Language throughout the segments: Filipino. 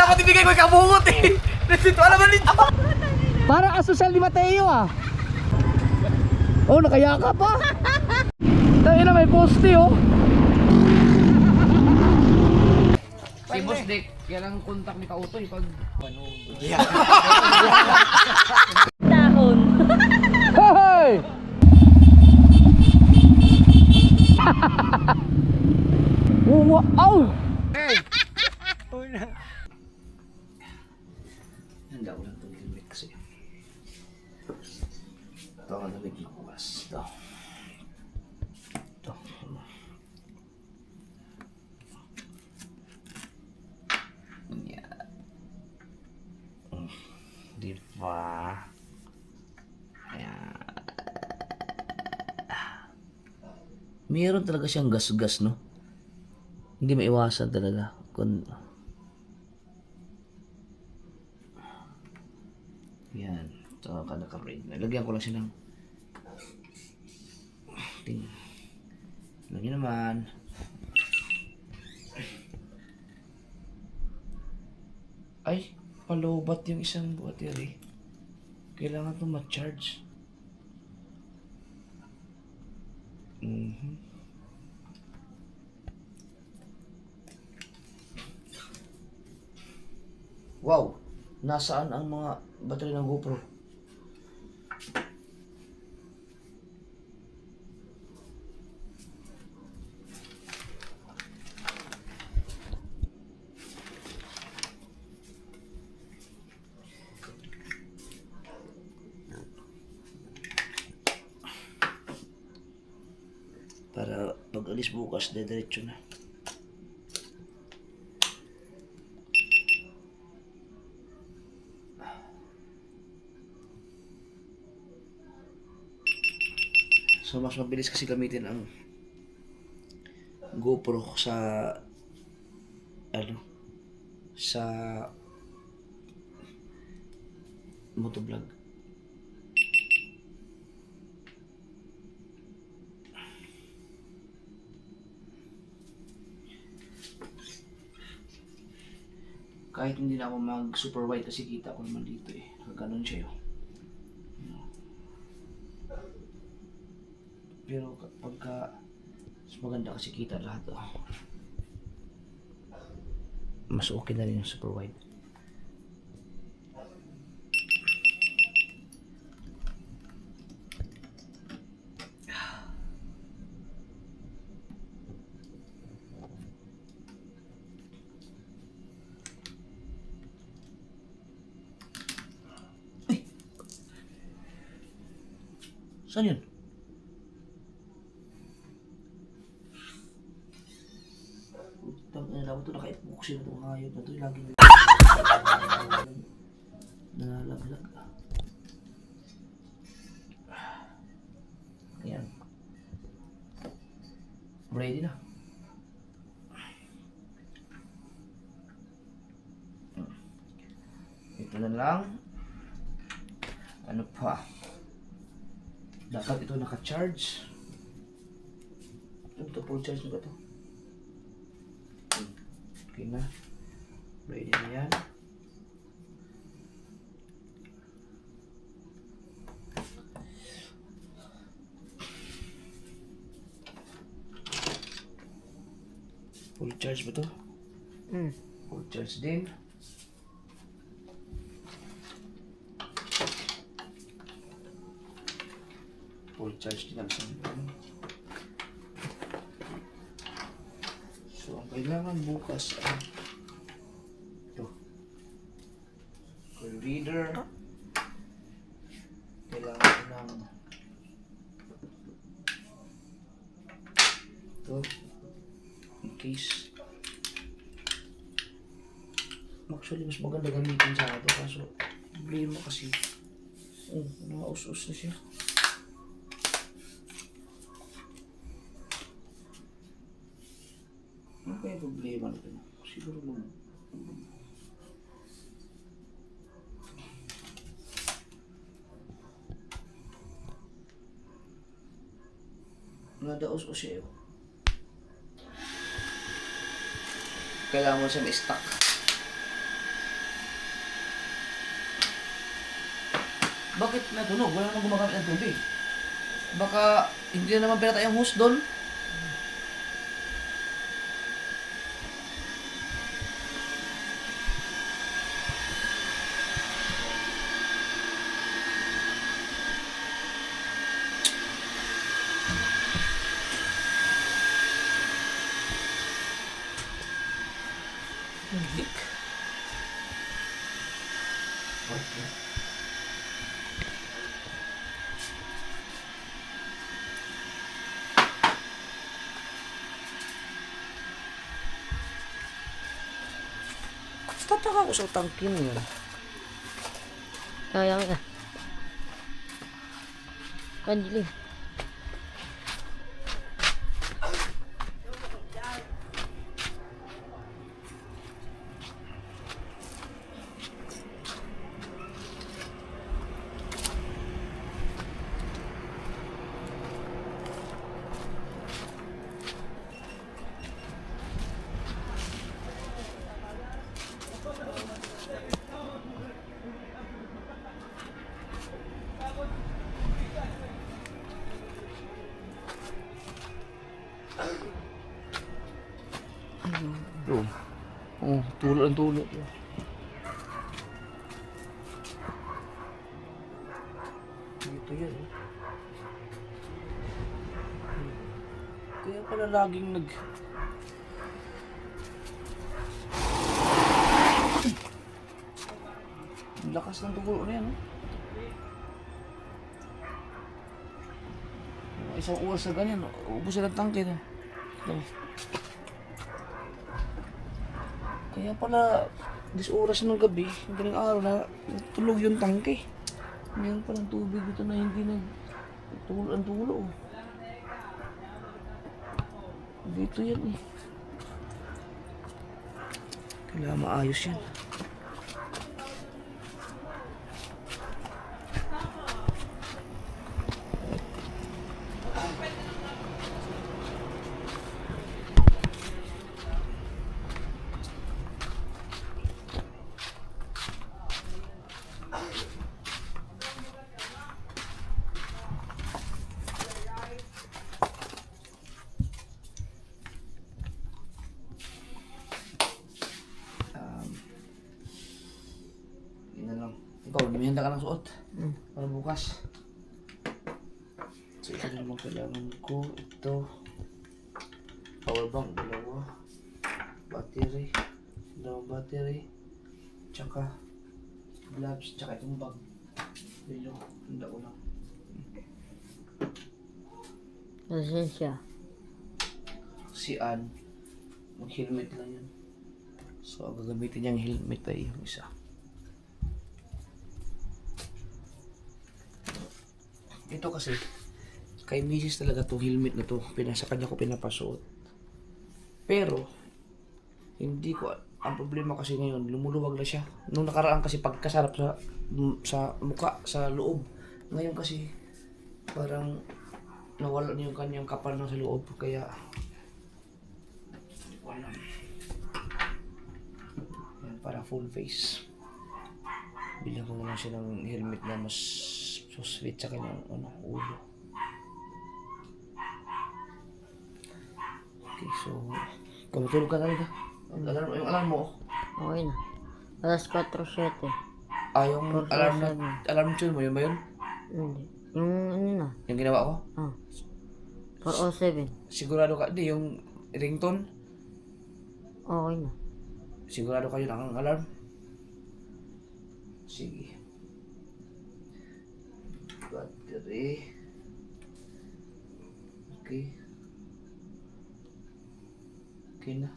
dapat ibigay ko yung kabungot eh. Dito alam mo dito. Para asosal ni Mateo ah. Oh, nakayaka pa. Tayo na may poste oh. Si Boss Dick, yan ang kontak ni Kautoy pag Dahon. Hey! Wow! Hey! Handa ko lang itong limit kasi. Ito ang limit na kuwas. Ito. Ito. Yan. Diba? Ayan. Meron talaga siyang gas-gas, no? Hindi maiwasan talaga. Yan. Ito ka naka-braid. Nalagyan ko lang siya ng lagyan naman. Ay, palobat yung isang battery. Kailangan ito ma-charge. Wow! Nasaan ang mga battery ng GoPro? Para pag alis bukas, diretso na. So mas mabilis kasi gamitin ang GoPro sa sa motovlog. Kahit hindi na ako mag super wide kasi kita ko naman dito eh. Gano'n siya yun. Pero pagka mas maganda kasi kita lahat mas okay na rin yung super wide. Ay! Saan yun? Dapat ito naka-epoxy na itong hayop na ito. Laging nalalaglag. Ayan. Ready na. Ito na lang. Ano pa? Dapat ito naka-charge. Ito full charge na ba ito? Okay na. Ready na yan. Full charge ba ito? Full charge din. Full charge din ang sampan. So, ang kailangan bukas ay ito. Coil reader. Kailangan ng ito. In case. Actually, mas maganda gamitin sa ito. Kaso, problema kasi. Nakaus-us na siya. Ano kaya problema nito? Siguro naman. Nadaos o siya yun. Kailangan mo siya ma-stock. Bakit natunog? Wala naman gumagamit ng tubig. Baka hindi na naman pinatay ang hose doon. Leak. Okay. Tataka ko sa tangke mo yan. Kaya ka. Kanjili. Doon. Oh, tulo ang tulo. Dito yan eh. Kaya pala laging Ang lakas ng tulo na yan. Isang oras na ganyan, ubusin ang tangke. No? Kaya pala, 10 oras ng gabi, hanggang araw na tulog yung tangke. Ngayon pa ng tubig ito na hindi ang tulo. Dito yan eh. Kailangan maayos yan. Ikaw, lumihanda ka ng suot. Para bukas. So, ito na naman kailangan ko. Ito. Power bank, 2. Battery. 2 battery. Tsaka gloves. Tsaka itong bag. Yun yung handa ko lang. Pasensya. Si Ann, mag-helmet lang yun. So, ang gagamitin niyang helmet ay yung isa. Ito kasi, kay misis talaga itong helmet na to. Sa kanya ko pinapasuot. Pero, hindi ko, ang problema kasi ngayon, lumuluwag na siya. Nung nakaraan kasi pagkasarap sa mukha, sa loob. Ngayon kasi, parang nawala na yung kanyang kapal na sa loob. Kaya, hindi ko alam. Yan, parang full face. Bilang ko na lang siya ng helmet na mas sweet sa kanyang ulo. Okay, so matulog ka talaga. Yung alarm mo. Okay na. Alas 4:07. Yung alarm tune mo, yun ba yun? Hindi. Yung ano na. Yung ginawa ko? 4:07. Sigurado ka, di yung ringtone? Okay na. Sigurado kayo na ang alarm? Sige. Battery. Okay. Okay na.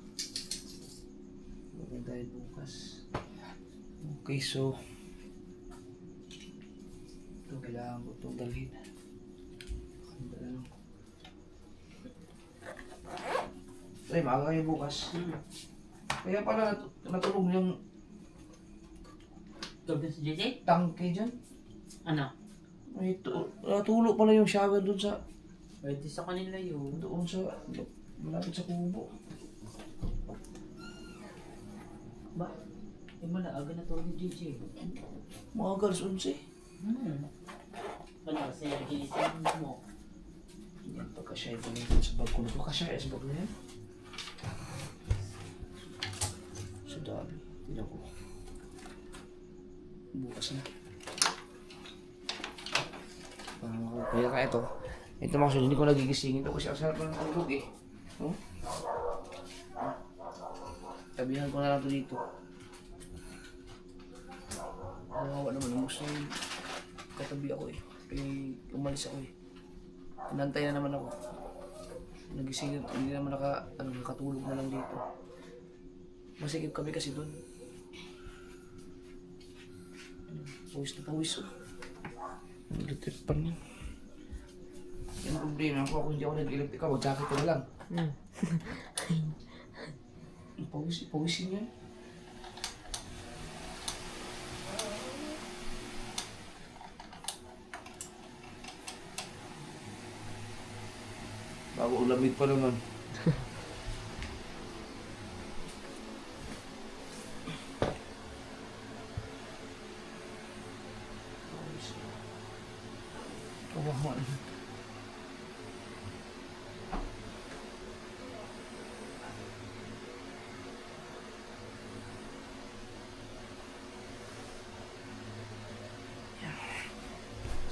Maganda tayo bukas. Okay, so ito kailangan ko itong dalhin. Ay, maaga kayo bukas. Kaya pala natulog yung Tulog na si JJ? tangke dyan. Ano? Ay, natulog pala yung shower doon sa Pwede sa kanila yun. doon sa malapit sa kubo. Ba? Eh mala, aga na tulog ni JJ. Mga girls 11. Ano kasi ginising mo? Yan, pagkasya ito nito sa bag ko na ito. Kasya sa bag na yan. So dami. Tignan ko. Bukas na. Kaya ka ito. Ito mga kasunod, hindi ko nagigisingin ito kasi ang sarap ng tulog eh. Oh? Tabihan ko na lang ito dito. Nawawa naman ang gusto yung katabi ako eh. Umalis ako eh. Inantay na naman ako. Nagising, hindi naman nakatulog na lang dito. Masikip kami kasi doon. Pawis na pawis oh. Nag-trip pa rin yan. Yan ang problema ko. Kung hindi ako nag-electric ako, jacket ko na lang. Pawisin yan. Bago ulamig pa naman. Kawawa na.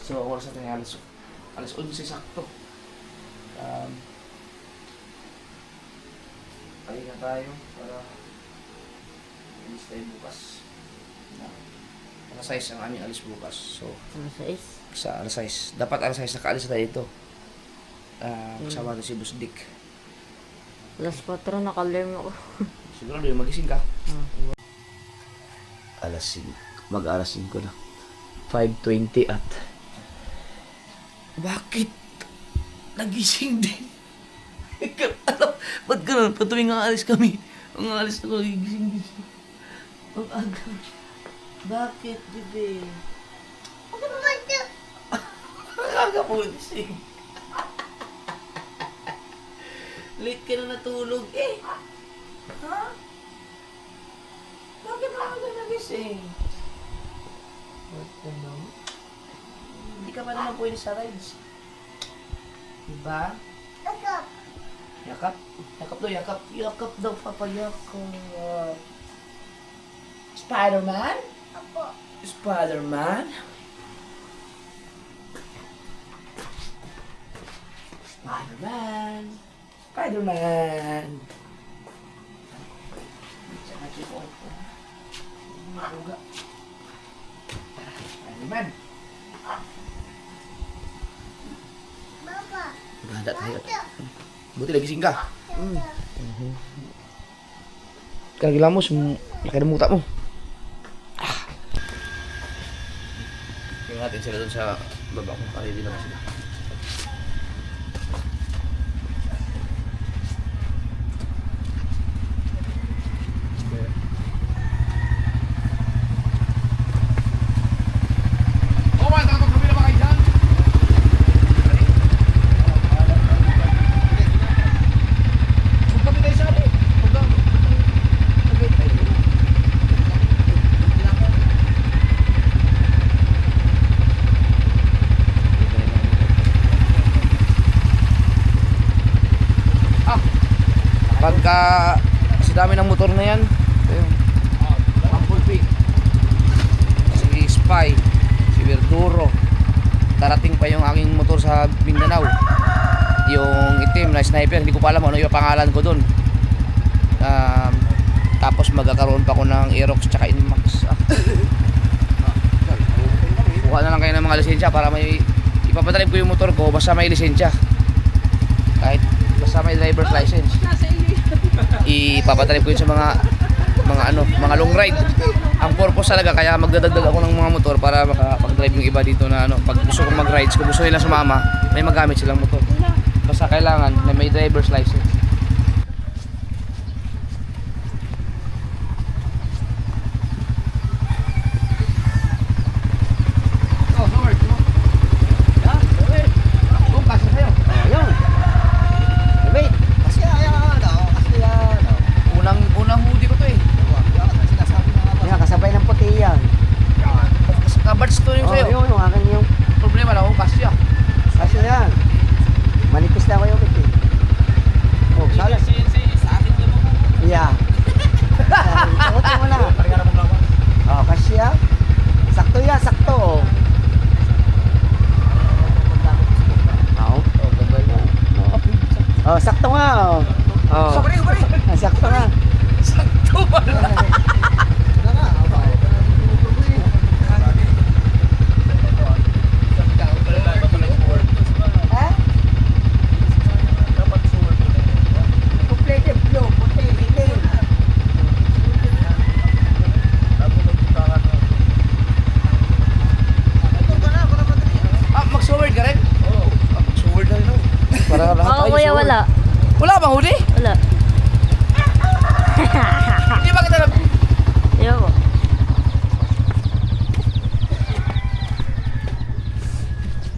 So, oras natin ay alas 11 sakto. Pahinga tayo para alis tayo bukas. Alas 6 ang aming alis bukas. So, Ano sa is? sa alas 6. Dapat alas 6 nakaalis tayo ito. Kasama natin si Boss Dick. Alas 4 nakalarm ako. Siguro doon magising ka. Alas 5. Mag-alas 5 na. 5:20 at... Bakit? Nagising din. Alam, ba't ganun? Patuwing ang alis kami. Ang alis ako, gising-gising. Ang aga. Bakit, bebe? Bakit mo ba ito? Ang aga po gising. Late ka na natulog eh. Ha? Bakit mo aga nagising? What the hell? Hindi ka pa naman pwede sa rides. Diba? Yakap? Yakap daw, yakap. Yakap daw, papayakap. Spider-Man? Apo. Spider-Man? Spider-Man? Spider-Man? Saan natin po ito? Mabuga. Spider-Man? Maganda tayo. Buti nagising ka. Kagilamos, laki ng muta mo. Tingnan natin sila doon sa baba kung ready na ba sila. Pagka kasi dami ng motor na yan. Ayun. Bumblebee. Si Spy, si Verduro. Darating pa yung aking motor sa Mindanao. Yung itim na sniper, hindi ko pa alam ano yung pangalan ko doon. Tapos magkakaroon pa ako ng Aerox tsaka Inmax. Kuha na lang kayo ng mga lisensya para may ipapadrive ko yung motor ko basta may lisensya. Kahit basta may driver's license. Ipapadrive ko yun sa mga long ride. Ang purpose talaga kaya magdadagdag ako ng mga motor para makapag-drive yung iba dito na pag gusto kong mag-rides, kung gusto nila sumama, may magamit silang motor. Basta kailangan na may driver's license. Unang hudi ko to eh. Yan, kasabay ng puti yan. Kabards to yung sa'yo. Yung Wala. Wala bang huli? Wala. Hindi ba kita Ayoko.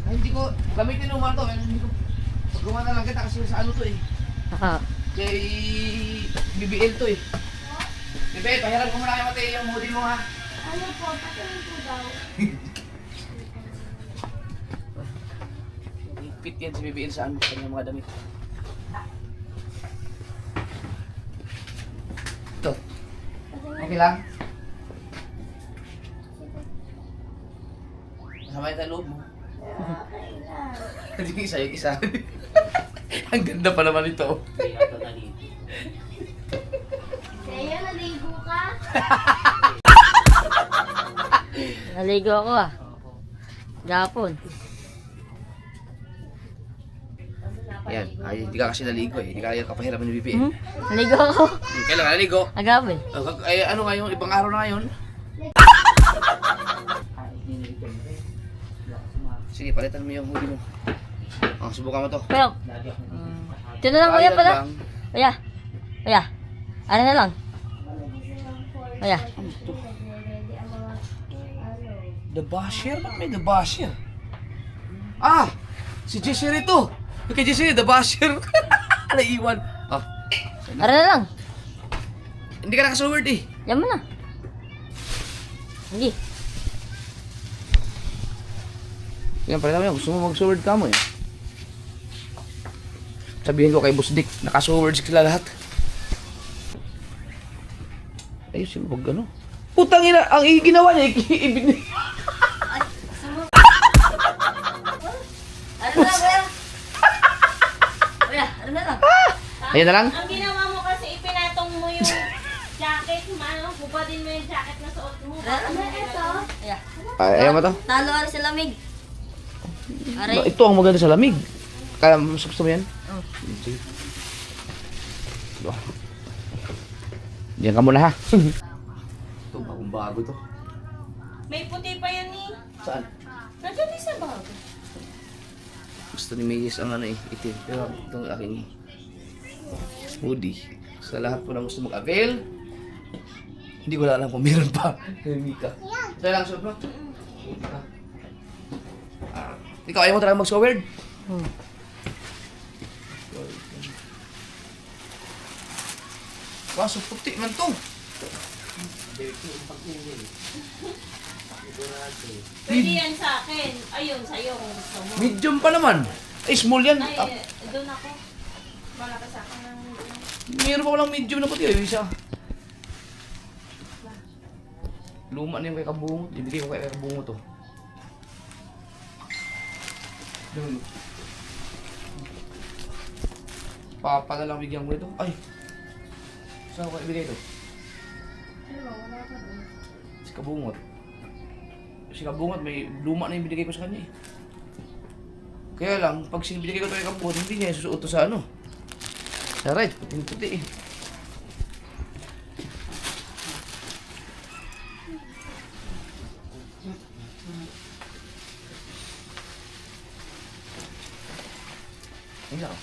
Ay, hindi ko gamitin naman to. Hindi ko gumana lang kita kasi sa ano to eh. Kay BBL to eh. BBL, pahiram ko muna kay Mateo yung hoodie mo ha. Ano po, patuloy po daw. Fit yan si BBL sa ano, kanyang mga damit. Ito. Okay lang? Masama yung loob mo. Hindi isa yung isa. Ang ganda pa naman ito. Kaya naligo ka? Naligo ako ah. Gapon. Yan, ay, hindi ka kasi naligo eh. Hindi ka kaya kapahirapan ni BBL. Naligo ako. Kailan ka naligo? Agapon. Ay, ano ngayon? Ibang araw na ngayon? Sige, palitan mo yung hoodie mo. Oh, subukan mo to. Pero, ito na lang kuya pala. Kuya. Kuya. Ano na lang? Kuya. The Basher? Ba't may The Basher? Ah! Si Jesse rito! Kay Jesse, The Basher! Naiwan. Oh. Ano na lang? Hindi ka nakasaward eh. Yan mo na. Hindi. Yan, pala naman. Gusto mo mag-sword ka mo eh. Sabihin ko kay Boss Dick, nakasword sila lahat. Ayusin mo, wag ano. Putang ina, ang ginawa niya, ibin... Ano na lang kuya? Kuya, ano na lang? Ayan na lang? Ang ginawa mo kasi ipinatong mo yung jacket, hupadin mo yung jacket na suot mo. Ano ito? Kuya. Ayaw mo to? Talo ari sa lamig. Aray. Ito ang maganda sa lamig. Kaya gusto mo yan? Oh. Sige. Diyan ka muna ha. Ito bagong bago to. May puti pa yan eh. Saan? Nandiyan din sa bag. Gusto ni Mayes ang ano eh, itim. Pero itong aking hoodie. Sa lahat po na gusto mag-avail, hindi ko alam kung meron pa. Mika. Ito lang, suot mo. Ikaw, ayaw mo talaga mag-sword? Kaso puti man to. Pwede yan sa akin. Ayun, sa'yo kung gusto mo. Medium pa naman. Ay, small yan. Ay, doon ako. Malaki sa akin ng... Meron pa walang medium na puti. Ay, isa. Luma na yung kay Kabungo. Ibigay ko kay Kabungo to. Papa na lang bigyan mo ito. Ay! Saan ko ibigay ito? Si Kabungot. Si Kabungot, may luma na yung binigay ko sa kanya eh. Kaya lang, pag sinibigay ko ito kay Kabungot, hindi niya susuot to sa ano. Sa right, puti-puti eh. Ayun lang.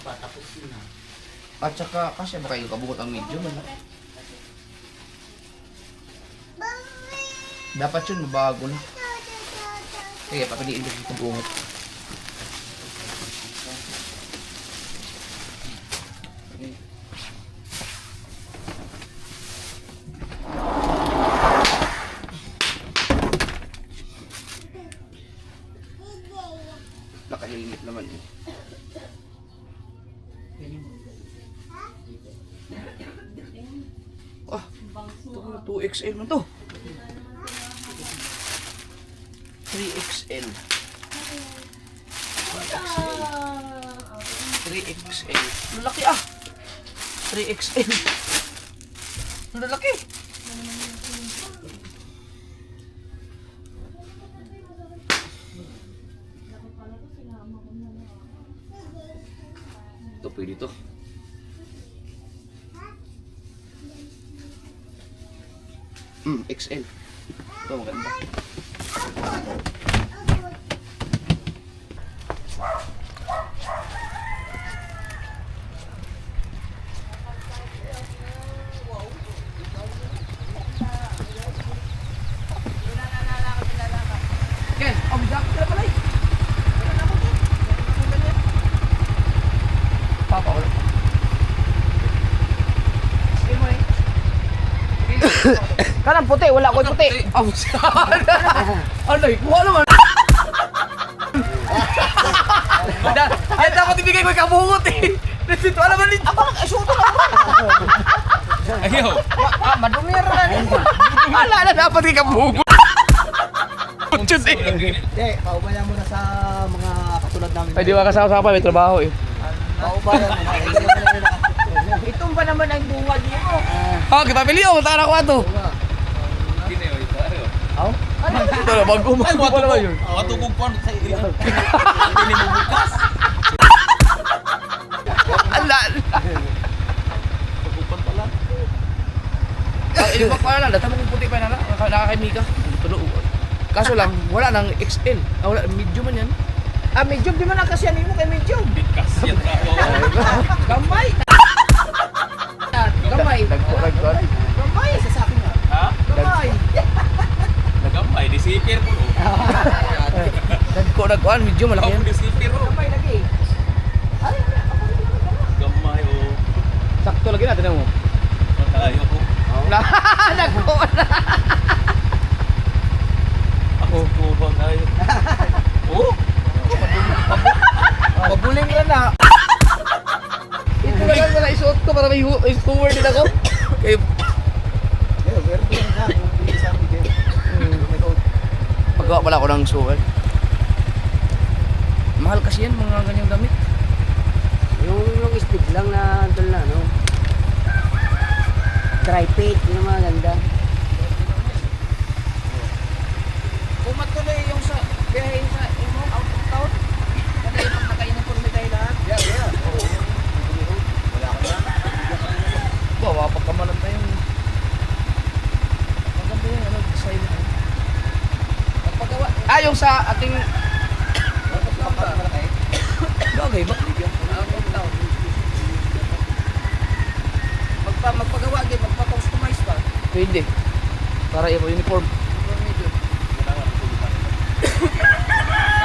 Tapos yun na. At saka, kasi baka yung Kabungot ang medium, ano? Dapat yun, mabago na. Sige, papiliin ko yung Kabungot. Nakalimit naman eh. Ah, ito na 2XL man to. 3XL. 3XL. Ang laki ah. 3XL. Ang laki. Ito pwede to. XL. Ito maganda. Kanang puti, wala ko puti. Ano, kuha naman. Ay, dapat ibigay ko yung kabungot eh. Dito, alam mo nito. Ako nag-asuto na ako. Ayaw. Madumi na rin. Wala na dapat yung kabungot. Chut eh. Hindi, paubayan mo na sa mga katulad namin. Ay, di ba kasama-sama, may trabaho eh. Paubayan mo na. Itong ba naman ang bungad niyo? Oh, kita pili oh, taka na ko ato. Aw? Ito na, mag-umag pa naman yun. Matugog pa sa iyo. Hindi mo bukas. Ala! Ang ilibak pa lang, data mo kung puti pa na nakakaimika. Kaso lang, wala nang XL. Ah, wala, medium man yan. Ah, medium. Di man nakasyan mo kay medium. Bikas yan ka. Gamay. Gamay. Nagko. Gamay. Sasabi nga. Ha? Gamay. Nagamay, disipir po. Nagkuhan, medium, malaki yan. Ako disipir po. Gamay lagi. Gamay o. Sakto lagi natin mo. Matayo ko. Nagkuhan na. Ako ko tayo. Oh? Mabuling ka na. Ito na lang na isuot ko para may cover din ako. Kayo, paggawa pala ako ng suwal. Mahal kasi yan, mga ganyang damit. Yung stick lang na doon na, no? Tri-pate, yung mga ganda. Kung matuloy yung sa biyahe sa out of town, kasi pag naka-uniforme tayo lahat. Yeah. Bawa, pagkamalan tayo. Maganda yan, ano, design na. Pagpagawa. Ah, yung sa ating... Bagay ba? Out of town. Magpagawa din, magpa-customize ba? Pwede. Para yung uniform.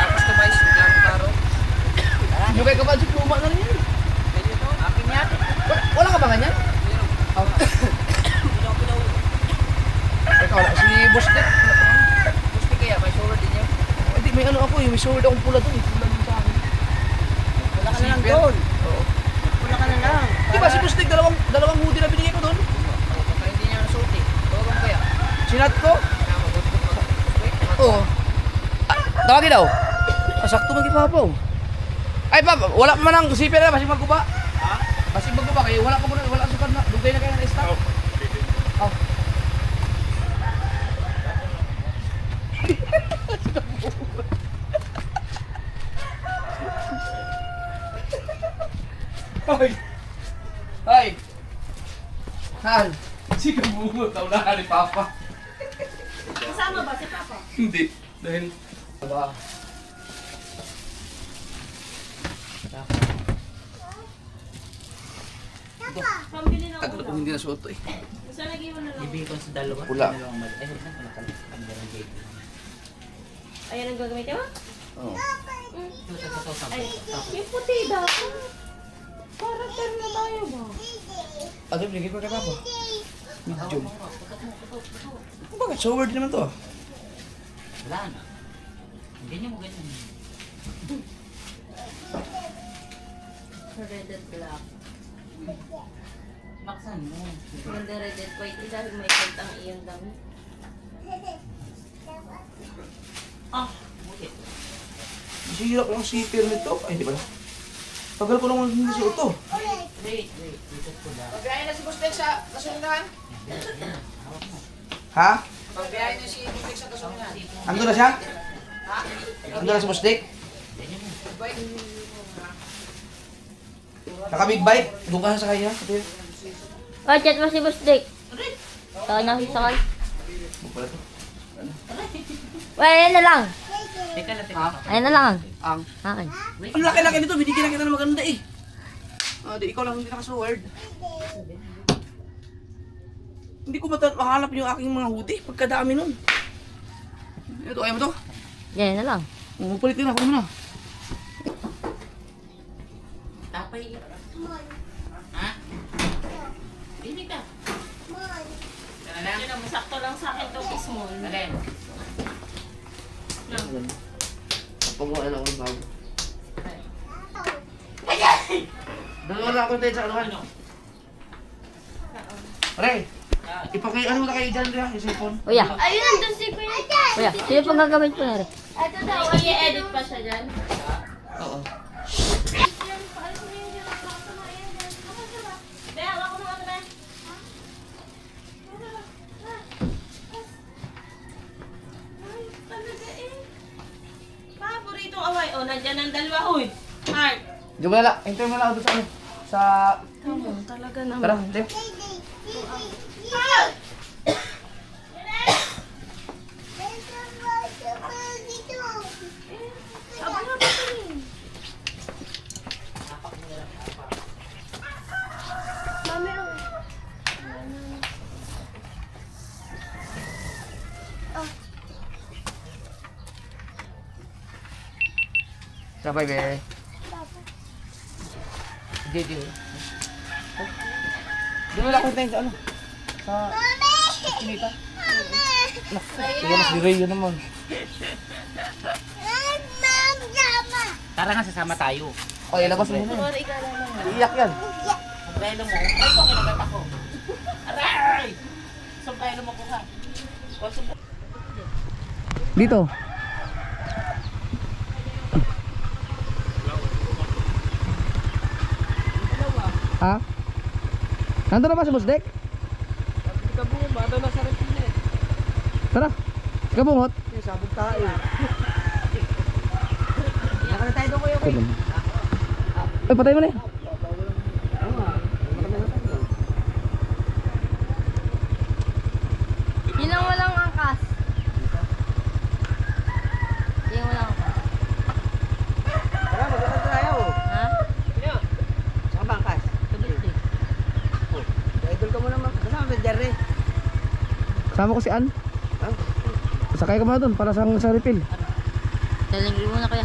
Customize yung klaro-klaro. Yung kay kabadyo, luma na rin yan. Ganyan to, akin yan. Wala ka ba ganyan? Oh. Ikaw wala. Si Boss Dick. Gusto kaya, may shower din yun. Hindi, may ano ako eh. May sword akong pula doon. Pula din sa akin. Wala ka na lang doon. Oo. Wala ka na lang. Di ba si Boss Dick, dalawang hoodie na binigay ko doon? Baka hindi niya nasuot eh. Tawagin kaya. Sinat ko? Oo. Tawagin daw. Sakto mag-ipapaw. Ay pa, wala pa man ang sipir na, basig magkuba. Ha? Basig magkuba, kayo wala ka muna, wala sukad na. Dugay na kayo na stock. Oh. Hoy! Hoy! Han! Si Kabugo, taunahan ni Papa. Kasama ba si Papa? Hindi. Dahil... Ba? Pambili na Tagal ko hindi nasuot to eh. Gusto lagi mo na lang. Ibigay ko sa dalawa. Pula. Dalawang mali. Ay, saan ko nakalis? Ang dalawang gate. Ayan ang gagamitin mo? Oo. Ay, yung puti dapat. Para terno tayo ba? Ano, binigay ko kay Papa? Medium. Bakit? So word naman to. Wala na. Ganyan mo ganyan. Red and black. Maksan mo. Maganda red and white. Dahil may white ang iyong damit. Ah, buti. Sira ko yung sipir nito. Ay, di ba? Tagal ko naman hindi suot to. Wait. Dito ko lang. Pagbiyahe na si Bustek sa kasundan. Ha? Pagbiyahe na si Bustek sa kasundan. Ando na siya? Ha? Ando na si Boss Dick? Bye. Naka-big bike? Doon ka sa kanya? Oh, chat mo si Boss Dick. Saka na sakay. Doon pala to. Well, ayan na lang. Teka lang. Ayan na lang. Ang. Akin. Ang laki-laki nito. Binigyan na kita ng maganda eh. Ah, di ikaw lang hindi nakasuword. Hindi ko mahanap yung aking mga hoodie. Pagkadami nun. Ito, ayaw mo to? Yan na lang. Magpalit ka na. Kunin mo na. Tapay. Ha? Hindi ka. Yun lang, masakto lang sa akin itong small. Alin? Pagawa na ako ng bago. Dalawa na ako tayo sa anuhan. Re, ipaki-ano na kayo dyan, Ria, yung cellphone. Kuya, Ayun, nandun si Kuya. kuya, sino pang gagamit po na rin? Ito daw, i-edit pa siya dyan. Oo. Be, hawak ko ng ano na. Ay, talaga eh. Paboritong away. Oh, nandyan ang dalawa. Uy, Heart. Diyan mo na lang, hintayin mo na ako doon sa ano. Sa... Talaga naman. Tara, Dave. Sabay, be. Hindi. Diyan mo na ako hintayin sa ano. Sa... Kinita. Tignan mas di Ray yun naman. Tara nga, sasama tayo. O, ilabas mo na. Iiyak yan. Sombrero mo. Ay, ko, kinagat ako. Aray! Sombrero mo ko ka. Dito. Ha? Nandun na ba si Busdek? Tara. Kabungot. Sabog tayo. Ay, patay mo na eh. Yun ang walang angkas. Yung walang angkas. Tara, magkakad tayo. Ha? Saka bangkas. Kabit Idol ka mo naman. Kasama ba dyan, Ray? Kasama ko si Ann. Sakay ka muna dun para sa refill. Talingin mo na kuya.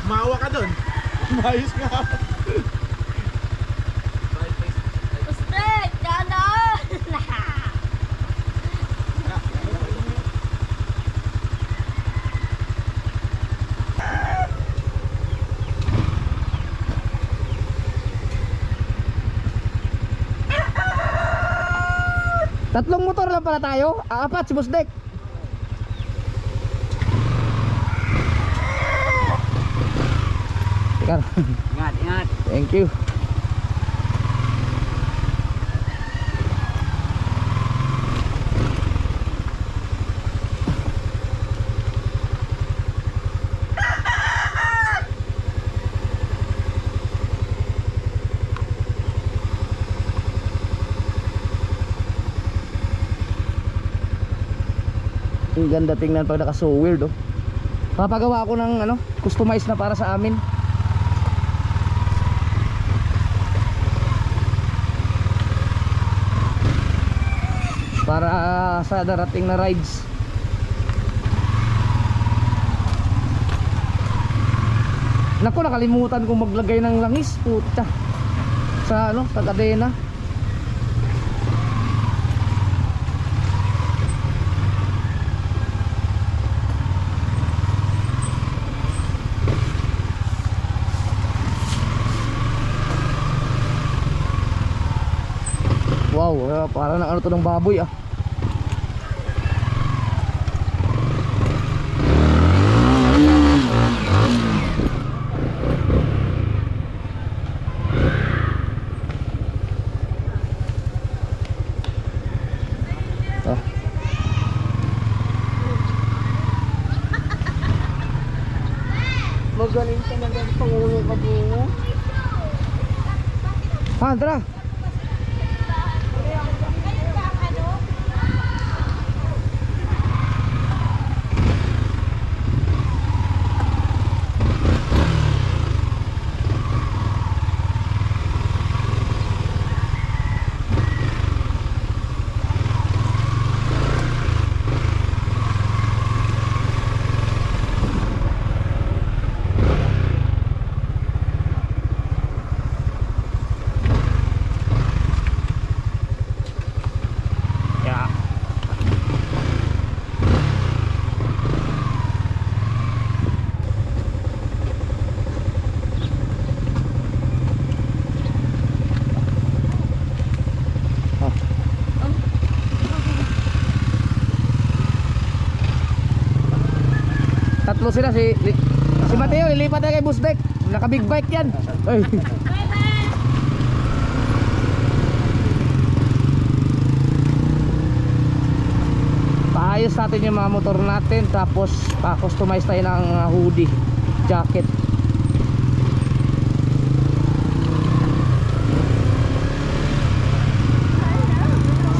Mawa ka dun. Mayos nga. Ustek! Dahan-dahan! Tatlong motor lang pala tayo. Apat si Busdek. Teka. Ingat. Thank you. Ang ganda tingnan pag naka so weird oh. Papagawa ako ng ano, customized na para sa amin. Para sa darating na rides. Naku, nakalimutan kong maglagay ng langis, puta. Sa ano, sa kadena. Wow, parang ng ano to ng baboy ah. Ah. Magaling ka na ng Pangulo ka po. Tara. sila si Mateo, lilipat na kay Busdek. Naka big bike yan. Ay. Paayos natin yung mga motor natin, tapos pa-customize tayo ng hoodie, jacket.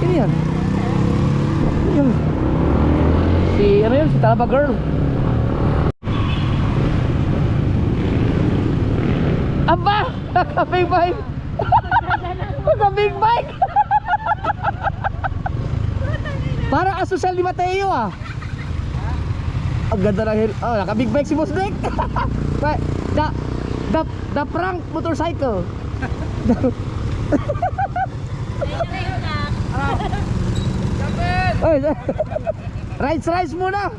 Sino yan? Yun. Si ano yun? Si Talaba Girl. Aba! Naka-big bike! Naka-big bike! Para asosal ni Mateo ah. Ang ganda ng oh, naka-big bike si Boss Dick. The prank motorcycle. Oy, rides muna.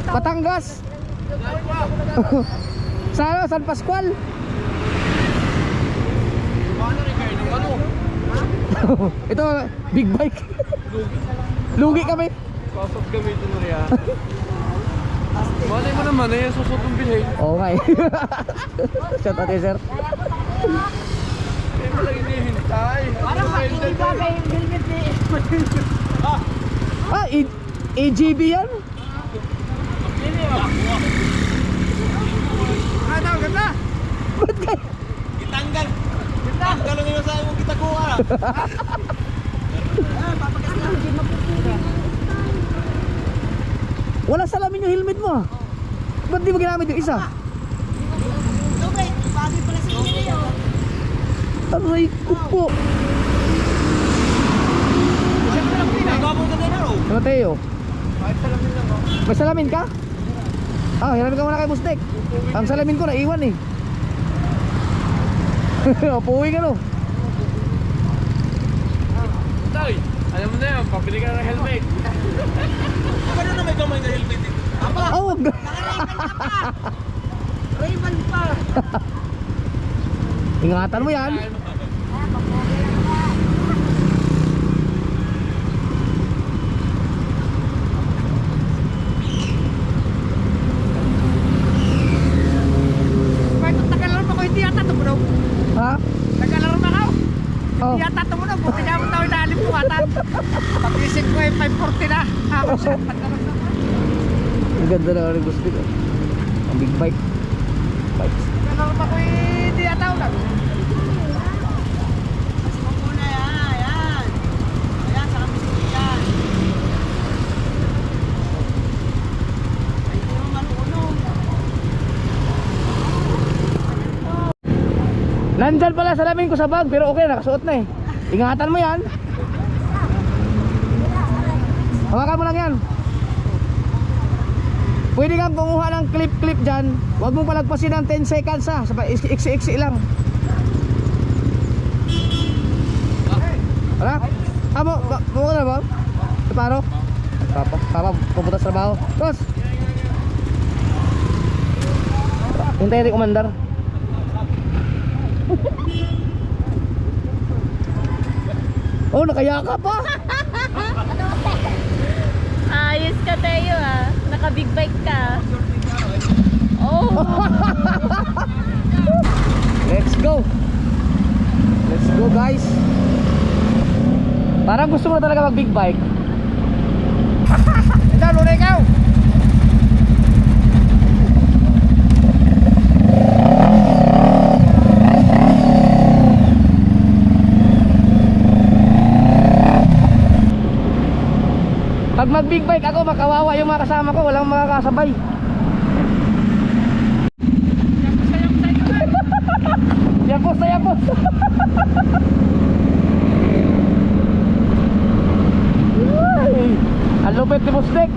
Batangas. San Pascual. Ito big bike. Lugi kami. Pasok gamitin mo riyan. Malay mo naman eh, susot yung bilhin. Okay. Shout out sir. Hindi mo lang inihintay. Parang makikiba kay helmet ni AGB yan? Ano, ganda! Ba't kayo? Itanggal! Itanggal ang iyo sa imong kitakuha! Wala salamin yung helmet mo ah. Ba't di mo ginamit yung isa? Okay, bagay pala sa inyo. Aray ko po. Mateo, may salamin ka? Ah, hiramin ka muna kay Bustek. Ang salamin ko naiwan eh. Puwi ka no. Tay, alam mo na yan, pabili ka ng helmet. Ano na may kamay na helmet dito? Oh, wag. Ray-Ban pa. Ingatan mo yan. Tagalaro mo ko hindi yata tumunog. Ha? Tagalaro mo ako. Oh. Hindi yata tumunog. Buti niya mo daw inalim ko ata. Pag-isip ko ay 540 na. Ako siya. Ang ganda na rin gusto ko. Ang big bike. Bikes. Tagalaro mo ko hindi yata ulag. Muna yan. Ayan, sa kami yan. Ay, hindi mo marunong. Nandyan pala salamin ko sa bag, pero okay, nakasuot na eh. Ingatan mo yan. Hawakan mo lang yan. Pwede kang kumuha ng clip dyan. Huwag mong palagpasin ng 10 seconds ha. Iksi lang. Wala? Buka na ba? Paro? Papa, pupunta sa trabaho. Tos! Hintayin rin kumandar. Oh, nakayaka pa! Ayos ka tayo ah. Naka-big bike ka. Oh. Let's go! Let's go guys! Parang gusto mo talaga mag big bike. Ito, luna ikaw. Pag mag big bike ako, makawawa yung mga kasama ko, walang makakasabay. Yapos na yapos. Ang lupit ni Bustek.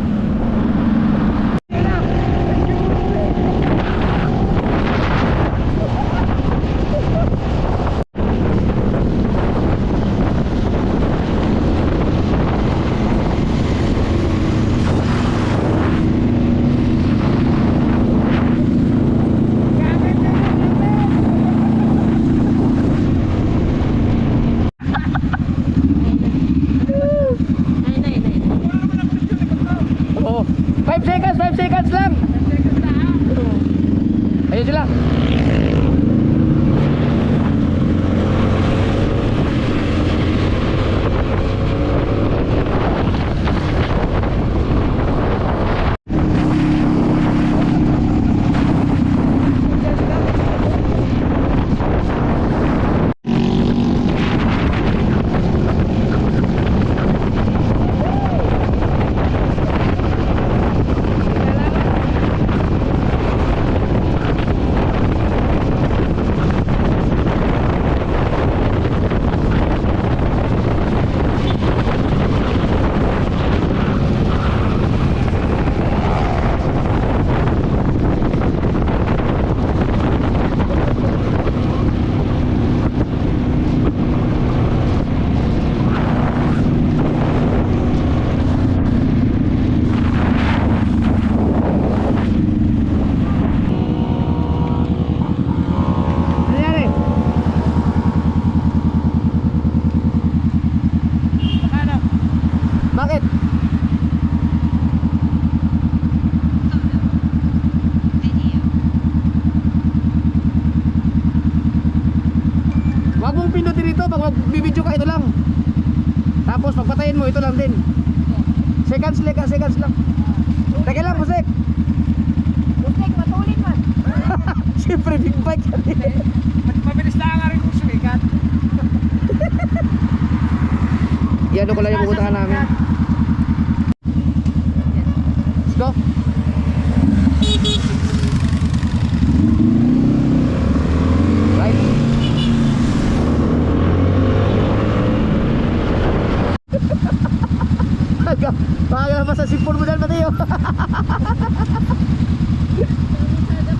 Wag mong pindutin dito. Pag magbibideo ka, ito lang. Tapos pagpatayin mo, ito lang din. Seconds lang. Teka lang, Busek. Busek, matulin man. Siyempre, big bike. Mabilis lang nga rin kung sumikat. Yan ko lang yung pupuntahan namin. Let's go. Right. Paga pa sa sipon mo dyan, Mateo. Sadap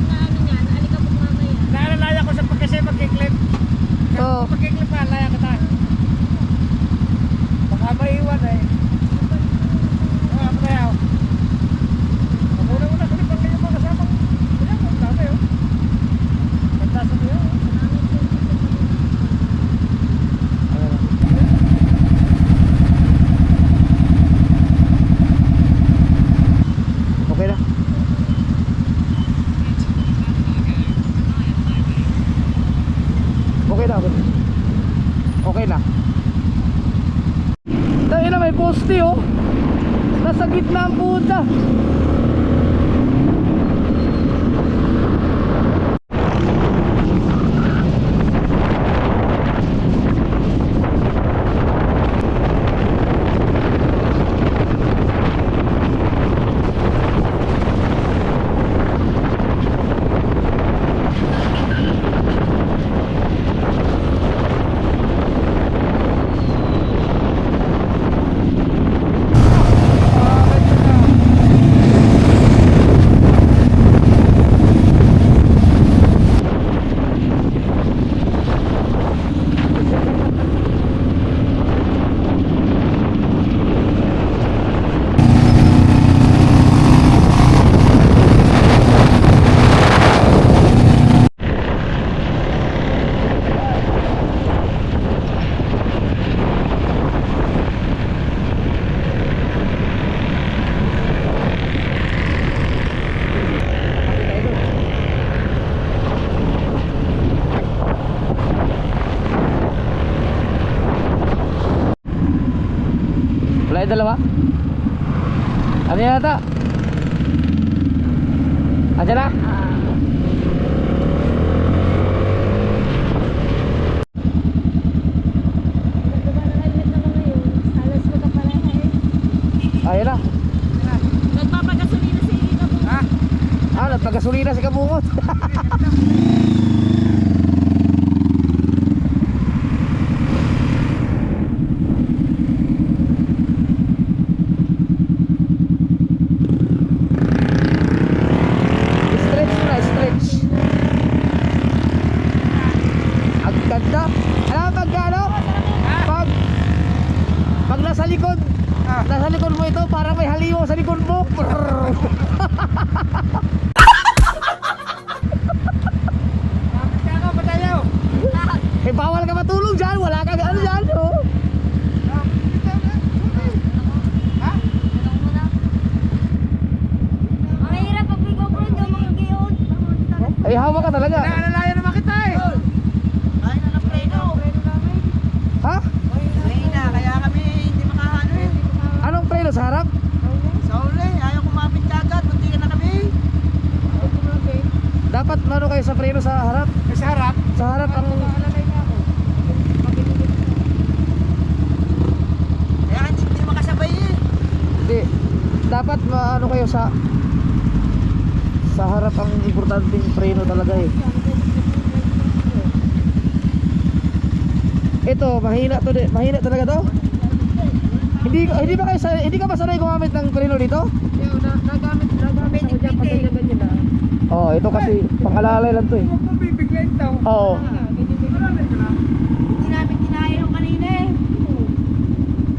na ano yan, alikabok mamaya. Naalala ko sa pagkasi magkiklip. Oo. Pagkiklip na, laya ka tayo. Baka maiwan eh. Ako tayo. Muna kasi pag kayo mga kasamang. Ayan, ang dami oh. Pagtasa mo yun. Okay na. Okay na. Okay na. Tayo na, may poste oh. Nasa gitna ang puta. Wala yung dalawa? Ano yan ata? Andiyan na? Nagdaba na helmet naman ngayon. Halos magkapareha eh. Ayun na. Nagpapagasolina si Kabungot. Nagpagasolina si Kabungot. Stretch na, stretch. Ang ganda. Alam mo pag ano? Pag nasa likod mo ito, parang may halimaw sa likod mo. Eh, bawal ka matulog dyan. Wala kang ano dyan, oh. Ang hirap pag may GoPro nyo, mga giyon. Eh, hawa ka talaga. Naalala naman kita eh. Ha? Mahina, kaya kami hindi makahalo eh. Anong preno sa harap? Sa uli, ayaw kumapit kagad, munti na kami. Dapat ano kayo sa preno sa harap? Sa harap. Sa harap ang... Kaya hindi makasabay eh. Hindi. Dapat ano kayo sa harap ang importanteng preno talaga eh. Ito, mahina to, mahina talaga to. Hindi ka ba sanay gumamit ng preno dito? Nagamit ako dyan pag ganyan na. Oh, ito kasi pangalalay lang to eh. Huwag mo bibigyan ito. Oo. Hindi namin kinaya yung kanina eh.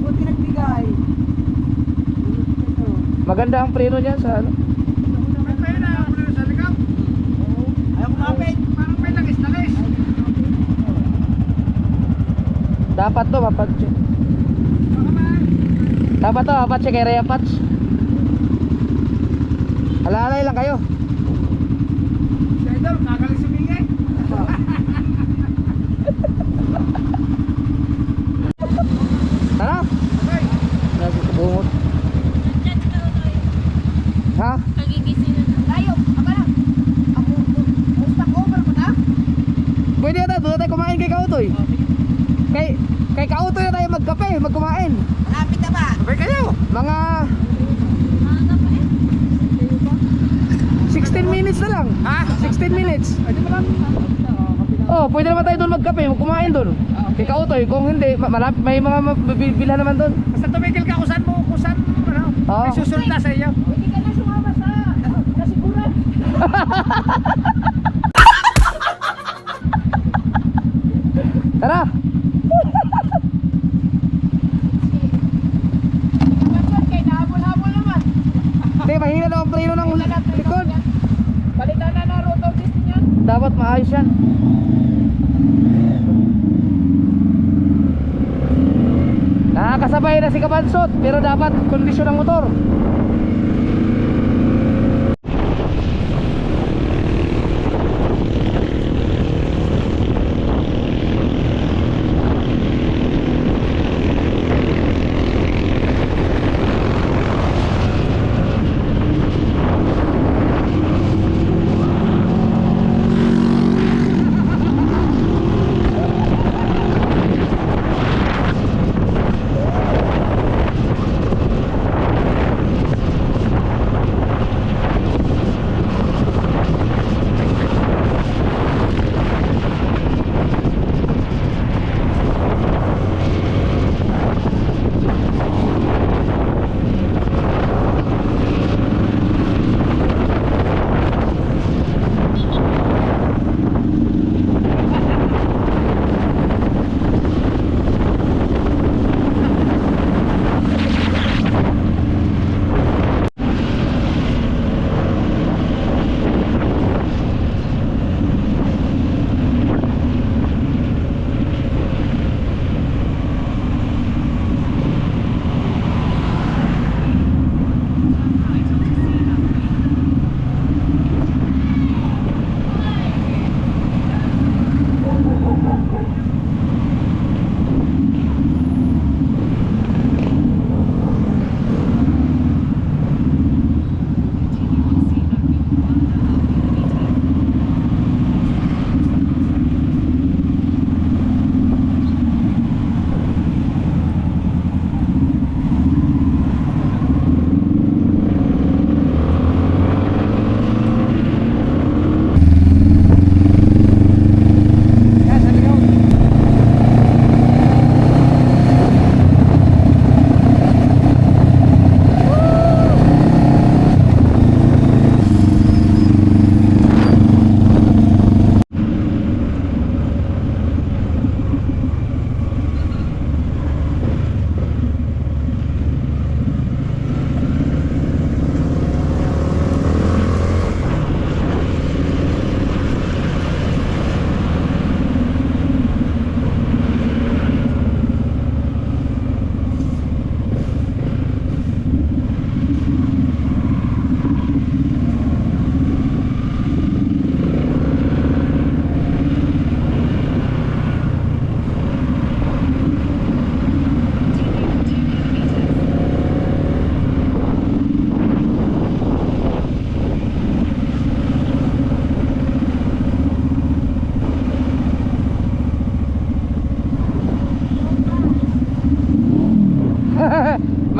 Buti nagbigay. Maganda ang preno niyan sa ano. Ayaw kumapit. Parang may langis-langis. Dapat to mapatch. Dapat to mapatch kay Rhea Patch. Alalay lang kayo. Si Idol, kagaling sumingay. Kautoy. Kay Kautoy na tayo magkape, magkumain. Malapit na ba? Okay kayo. Mga 16 minutes na lang. Ha? 16 minutes. Pwede mo lang. Oh, pwede naman tayo doon magkape, magkumain doon. Kay Kautoy, kung hindi, may mga bilhan naman doon. Basta tumigil ka kung saan ano, Oo. may susunod na sa iyo. Hindi ka na sumama sa kasiguran. Tara! Kapatid, kay nahabol-habol naman. Hindi, mahina daw ang preno ng likod. Balitan na na rotor system yan. Dapat maayos yan. Nakakasabay na si Kabansot, pero dapat kondisyon ng motor.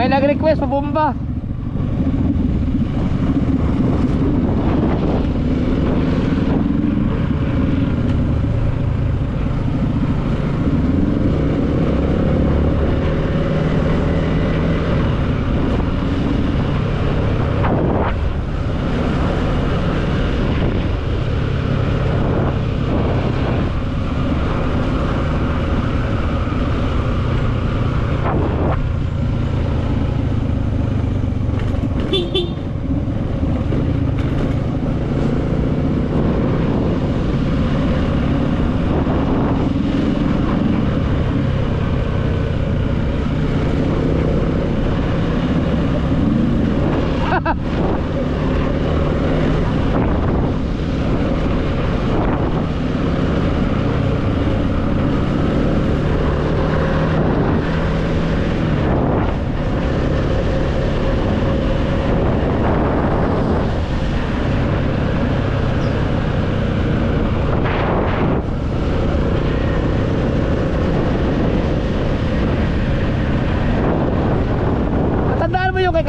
May nag-request pa bomba.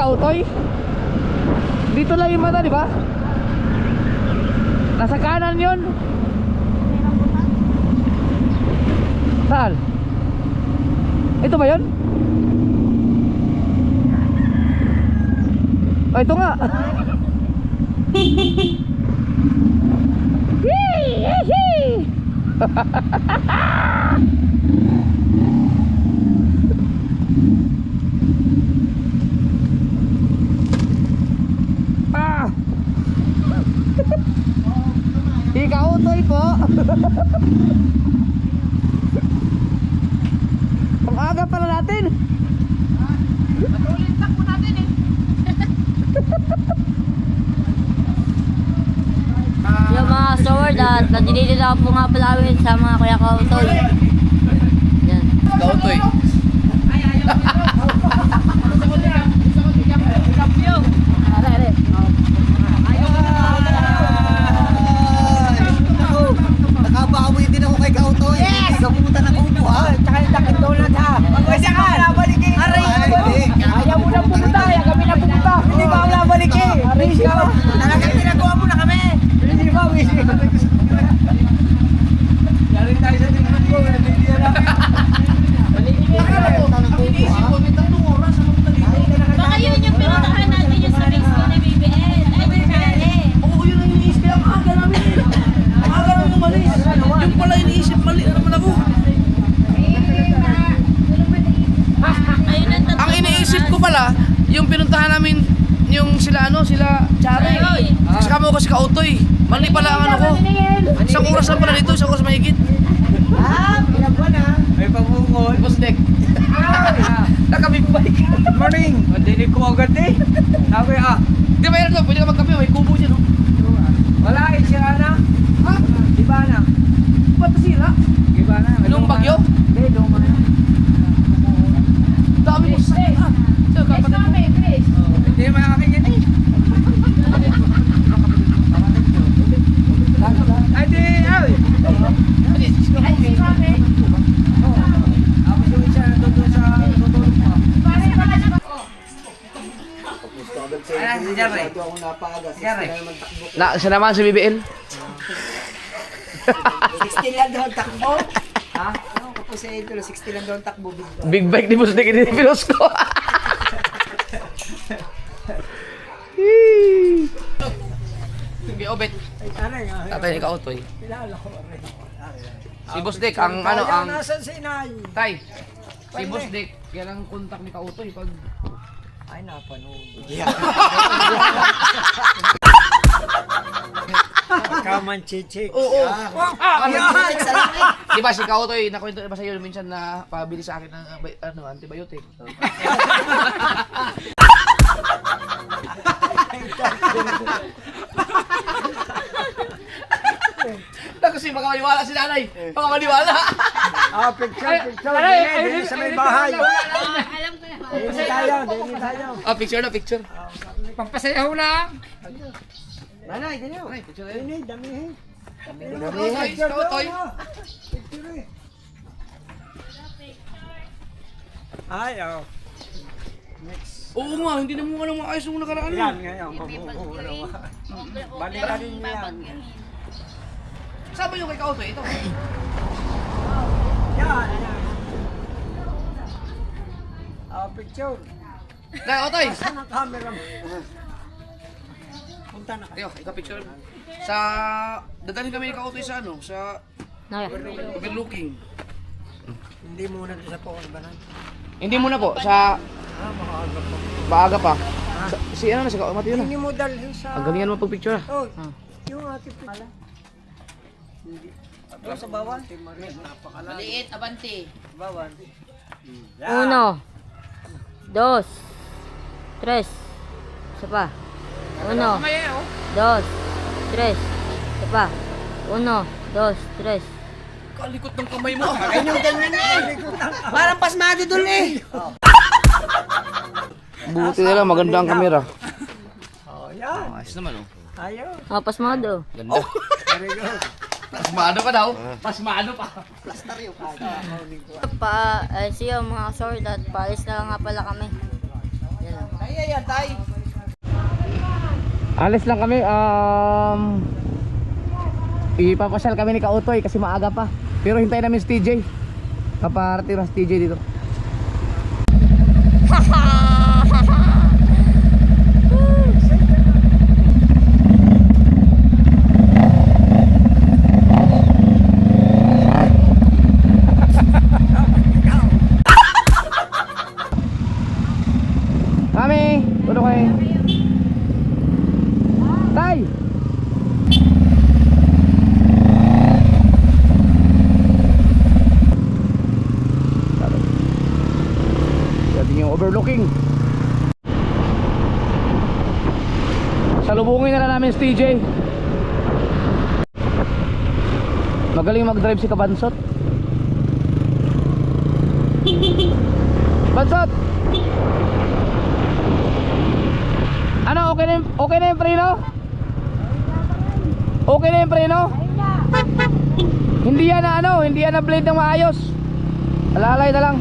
Kautoy? Dito lang yung mata, di ba? Nasa kanan yun. Saan? Ito ba yun? Oh, ito nga. Ah! Ikautoy po. Ang aga pala natin. Ulit takbo natin eh. Yung mga sword at nadilili na po nga pala kami sa mga kuya Kautoy. Yan. Kautoy. Nakabawi din ako kay Kautoy. Yes! Gamutan ako po ha. Tsaka yung Dunkin Donut ha. Pwede ka nabalikin. Aray ko. Ayaw mo na pumunta. Ayaw kami na pumunta. Hindi ba ako nabalikin? Aray ka. Talagang tinagawa mo na kami. Hindi ba? Yari tayo sa tingnan ko. Hindi alam. Baka yun yung pinuntahan natin yung sa race ko na BBL. Ay, yung Chale. Oo, yun ang iniisip. Ang aga namin eh. Ang aga namin umalis. Yung pala iniisip, mali na naman ako. Ayun ang tatlo. Ang iniisip ko pala, yung pinuntahan namin, yung sila sila Chare. Kasama ko kasi Kautoy. Mali pala ang ano ko. Isang oras lang pala dito, isang oras mahigit. Pinagwan ha. May pabukol. Boss Deck. Nakabig bike. Good morning. Mandinig ko agad eh. Sabi Di ba yun pwede ka magkape, may kubo dyan. wala eh, sira na. Ha? Di ba na? Ba't nasira? Di ba na? Nung bagyo? Hindi, luma na. Dami mo sa kapatid mo. Hindi makakakin yan eh. Ay, di, ay. Ako yung isa nandun sa tutulog mo. Ayan, si Jerry. Ako napaga. Jerry. Siya naman si BBL. 16 lang doon takbo. Ha? Ano ko po sa idol. 16 lang doon takbo. Big bike ni Boss Dick, hindi pinos ko. Sige, obet. Tanay nga. Tatay ni Kautoy. Kilala ko. Si Boss Dick, ang ano, ang... Nasaan si Inay? Tay, si Boss Dick, yan ang kontak ni Kautoy pag... Ay, napanood. Kaman chichik. Oo. Yan! Di ba si Kautoy, nakwento ba sa iyo minsan na pabili sa akin ng antibiotic? Kasi baka maniwala si nanay. Baka maniwala. Picture. Dito sa may bahay. Alam ko na. Dito tayo. Picture na, picture. Pampasayaw lang. Nanay, ganyan. Ay, picture na yun. Dami, damihin. Kautoy, Kautoy. Ay, oh. Oo nga, hindi na mo alam maayos yung nakaraan. Yan ngayon. Balikan din mo yan. Sabi nyo kay Kautoy, ito. Yan. Picture. Dahil, Kautoy. Saan ang camera mo? Punta na. Ayo, ika-picture. Sa... Dadalhin kami ni Kautoy sa ano, sa... Naya. Overlooking. Hindi muna sa Pokon Banan. Hindi muna po, sa... Makaaga po. Maaga pa. Si ano na, si Kautoy yun na. Hindi mo dalhin sa... Ang galingan mo pag-picture ah. Oh, yung ating pala. Doon sa bawal? Maliit, abante. Bawal. 1, 2, 3. Isa pa. 1, 2, 3. Isa pa. 1, 2, 3. Kalikot ng kamay mo. Parang pasmado doon eh. Buti na lang, maganda ang kamera. Oh, yan. Ayos naman oh. Ayaw. Pasmado. Ganda. Very good. Pasmado pa daw. Pasmado pa. Siya mga sword at paalis na lang nga pala kami. Yan. Kaya yan, tay. Alis lang kami. Ipapasyal kami ni Kautoy kasi maaga pa. Pero hintayin namin si TJ. Kaparating na si TJ dito. Kami, tulog kayo. Tay! Yan yung overlooking. Salubungin na lang namin si TJ. Magaling mag-drive si Kabansot. Bansot! Ano, okay na yung preno? Okay na yung preno? Hindi yan na ano, hindi yan na blade ng maayos. Alalay na lang.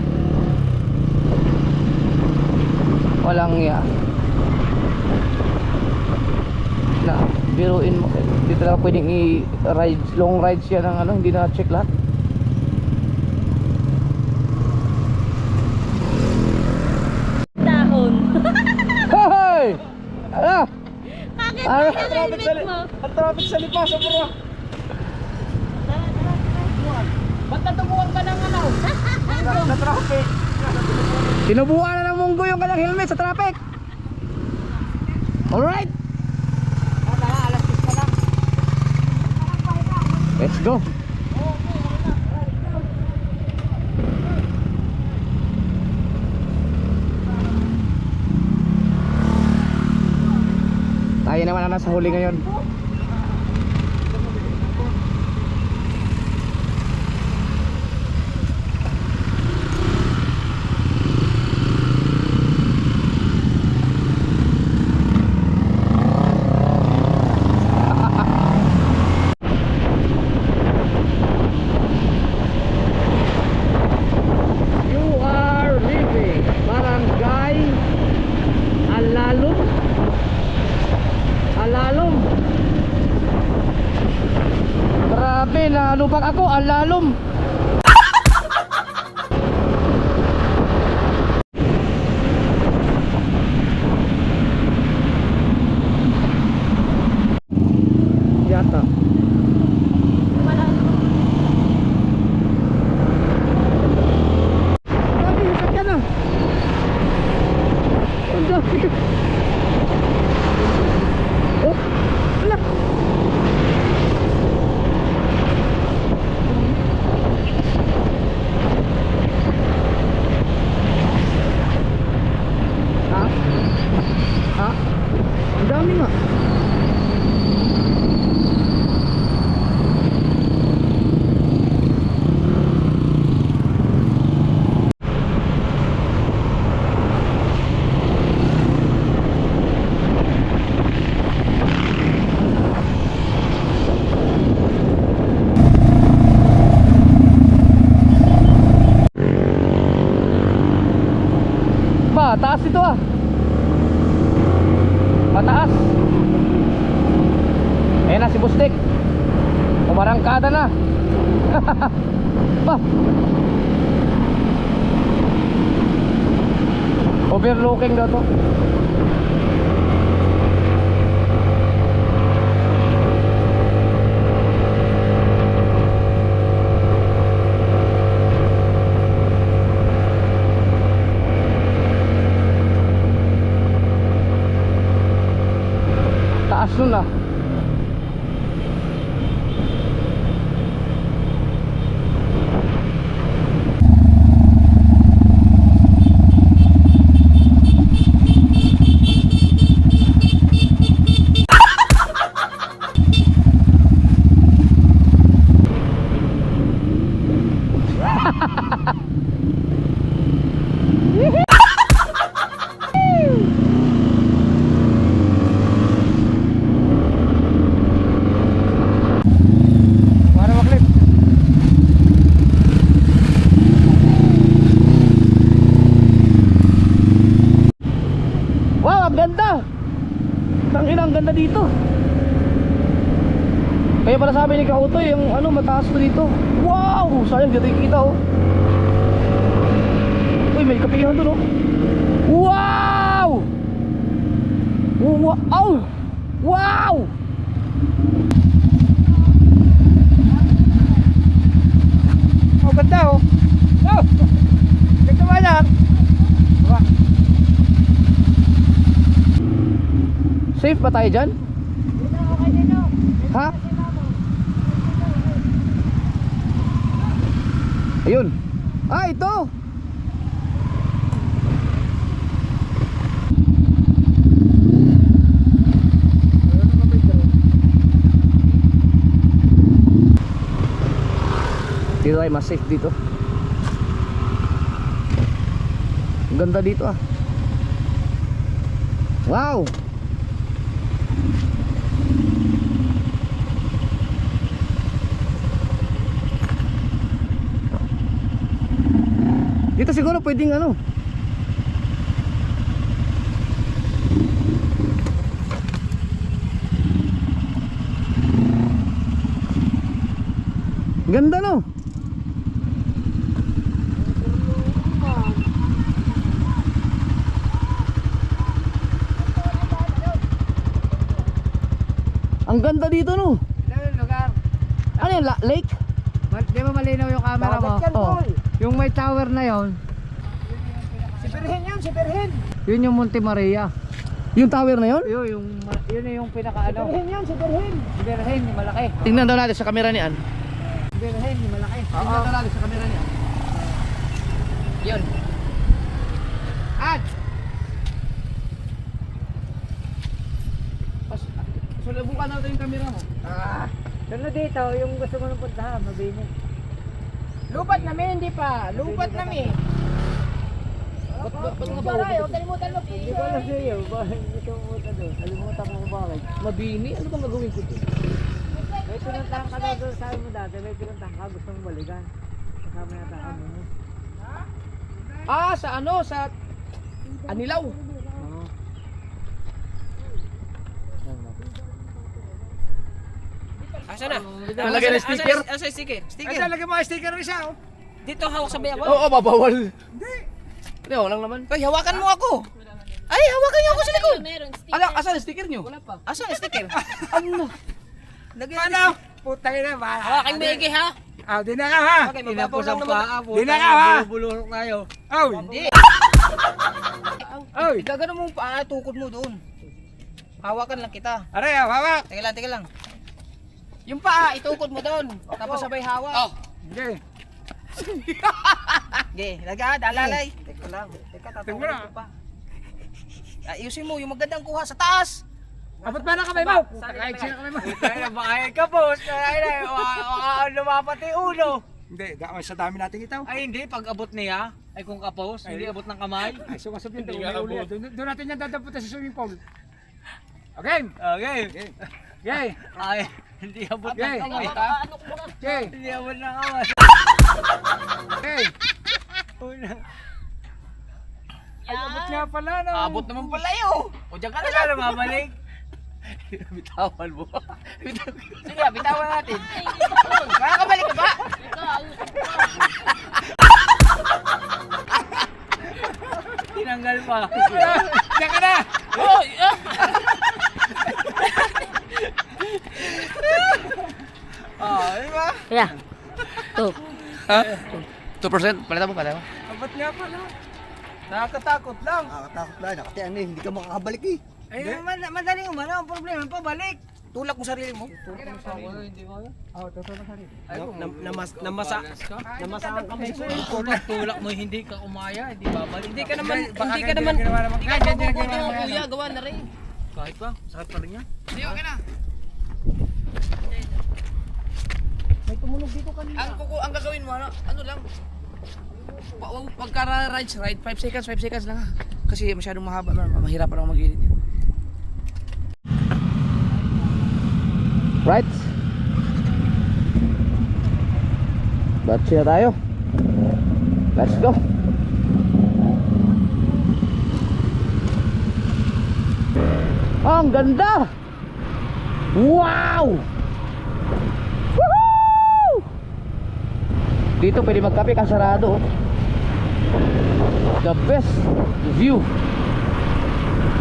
Walang ya. Na, biruin mo. Hindi talaga pwedeng i-ride, long rides yan ng ano, hindi na check lahat. Dahon. Hey! Ano? Bakit Ano? ang helmet mo? Ang traffic sa lipaso bro. Ba't natumuhan ka ng ano? Sa traffic. Sinubukan na ng munggo yung kanyang helmet sa traffic. Alright. Alas 6 pa lang. Let's go. Tayo naman ang nasa huli ngayon. You are leaving Barangay Alalum. Alalum. Grabe, nalubak ako. Alalum. Yata. Grabe, sakit ka na. Ang dami. Oh, wala. Ha? Ha? Ang dami nga. Ba, taas ito ah. Mataas. Ayan na si Bustik. Umarangkada na. Ba. Overlooking daw to. Taas nun ah. ganda dito. Kaya pala sabi ni Kautoy, yung ano, mataas to dito. Wow! Sayang, dito yung kita oh. Uy, may kapihan doon oh. Wow! Wow! Wow! Oh, ganda oh. Oh! Ganda ba yan? Safe ba tayo dyan? Ha? Ayun. Ah, ito. Dito ay mas safe dito. Ang ganda dito ah. Wow. Dito siguro pwedeng ano. Ganda no. Ang ganda dito no. Lugar. Ano yan? Lake? Di ba malinaw yung camera mo? Oh. Yung may tower na yon. Si Berhen yun, si Berhen. Yun yung Monte Maria. Yung tower na yon? Yun yung pinaka ano. Si Berhen yan, si Berhen. Si Berhen, yung malaki. Tingnan daw natin sa camera ni Ann. Si Berhen, yung malaki. Tingnan daw natin sa camera ni Ann. Yun. Ann! Sulabukan natin yung camera mo. Sunod dito, yung gusto mo nang puntahan, mabini. Lupat namin, hindi pa. Lupat namin. Ba't nga ba? Kalimutan mo, Hindi ko alam sa'yo, bakit hindi ka pumunta doon? Alimutan ko kung bakit. Mabini? Ano bang gagawin ko doon? May pinuntahan ka daw doon, sabi mo dati, may pinuntahan ka, gusto mong balikan. Kasama yata ka mo. Ah, sa ano? Sa Anilaw. Oo. Asa na? Nalagay ng sticker? Asa yung sticker? Ay, talaga mga sticker rin siya, oh. Dito hawak sa bayaw. Oo, babawal. Hindi. Hindi, walang naman. Ay, hawakan mo ako. Ay, hawakan niyo ako sa likod. Meron sticker. Ala, asan ang sticker nyo? Wala pa. Asa yung sticker? Ano? Paano? Putang ina, ba? Hawakan mo yung ha? Ah, di na ka ha. Okay, mababaw lang naman. Di na ka ha. Bulurok tayo. Oh, Hindi. Oy. Gagano mo pa tukod mo doon. Hawakan lang kita. Aray, hawak. Teka lang. Yung paa, itukod mo doon. Tapos sabay hawak. Oh. Okay. Okay, lagad, alalay. Teka lang. Teka, Tingnan tatawagin mo. ko pa. Ayusin mo, yung magandang kuha sa taas. Abot pa na kamay mo. Kahit sino kamay mo. Kaya bakit ka, boss? Kaya lumapat yung ulo. Hindi, sa dami nating itaw. Ay hindi, pag abot niya, ay kung kapos, hindi abot ng kamay. Ay, sumasab yun. Doon natin yan dadapunta sa swimming pool. Okay. Okay. Okay. Ay, hindi abot Okay. ng kamay. Okay. Hindi abot ng kamay. Okay. Ay, abot nga pala, no? Abot naman pala yun. O diyan ka na lang mabalik. Bitawan mo. Sige, bitawan natin. Makakabalik ka ba? Tinanggal pa. Diyan ka na! Oh, di ba? Kaya. To. Ha? 2%? Palitan mo, palitan mo. Abot nga pala. Nakakatakot lang. Nakakatakot lang. Nakatiyan eh. Hindi ka makakabalik eh. Ay, madaling umano. Ang problema, pabalik. Tulak mo sarili mo. Hindi mo. Oh, totoo na sarili. Namasakan kami sa tulak mo, hindi ka umaya, hindi babalik. Hindi ka naman, Baka hindi ka ganyan naman, ginawa naman. hindi ka Ganyan mabubuti ginawa ng naman. kuya, gawa na rin. Kahit pa, sakit pa rin niya. Hindi, okay na. May tumunog dito kanina. Ang gagawin mo, ano lang? Pagka ride 5 seconds lang ha. Kasi masyadong mahaba, mahirap ako mag-edit. Right. Batsi na tayo. Let's go. Ang ganda. Wow! Woohoo! Dito pwede magkape kasarado. The best view.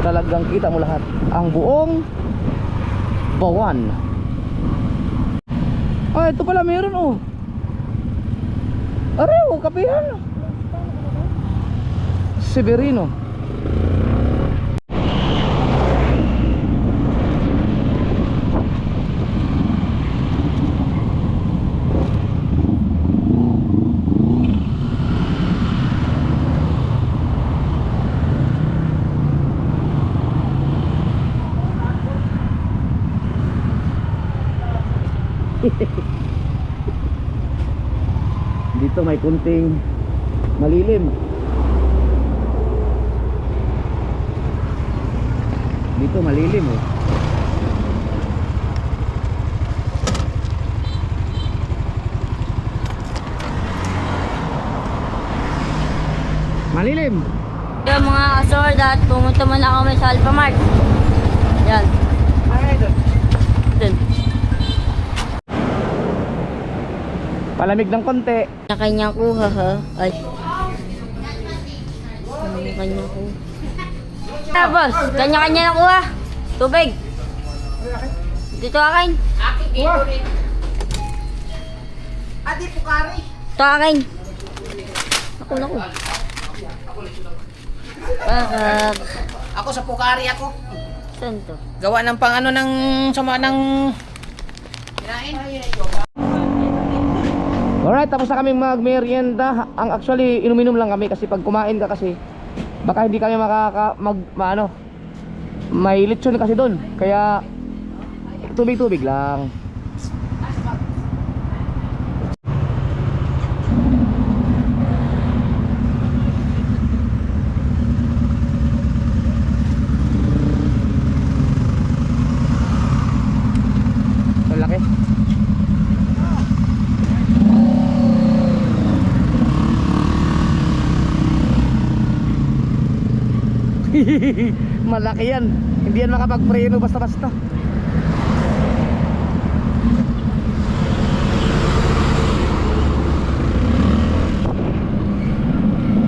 Talagang kita mo lahat ang buong Bawan. Ah, ito pala meron oh. Arew, kapihan. Severino. Dito may kunting malilim. Dito malilim oh. Malilim. Yung mga kasord at pumunta muna kami sa Alphamart. Yan. Dun. Palamig ng konti. Kanya-kanya kuha ha. Ay. Kanya-kanya kuha. Ah, boss. Kanya-kanya na kuha. Tubig. Dito akin. Adi Pukari. Ito akin. Naku. Bakit? Ako sa Pukari ako. Saan to? Gawa ng pang ano ng sama ng kinain. Alright, tapos na kaming magmerienda. Ang actually, inuminom lang kami kasi pag kumain ka kasi baka hindi kami may lechon kasi doon. Kaya tubig-tubig lang. Ang laki. Malaki yan. Hindi yan makapagpreno basta-basta.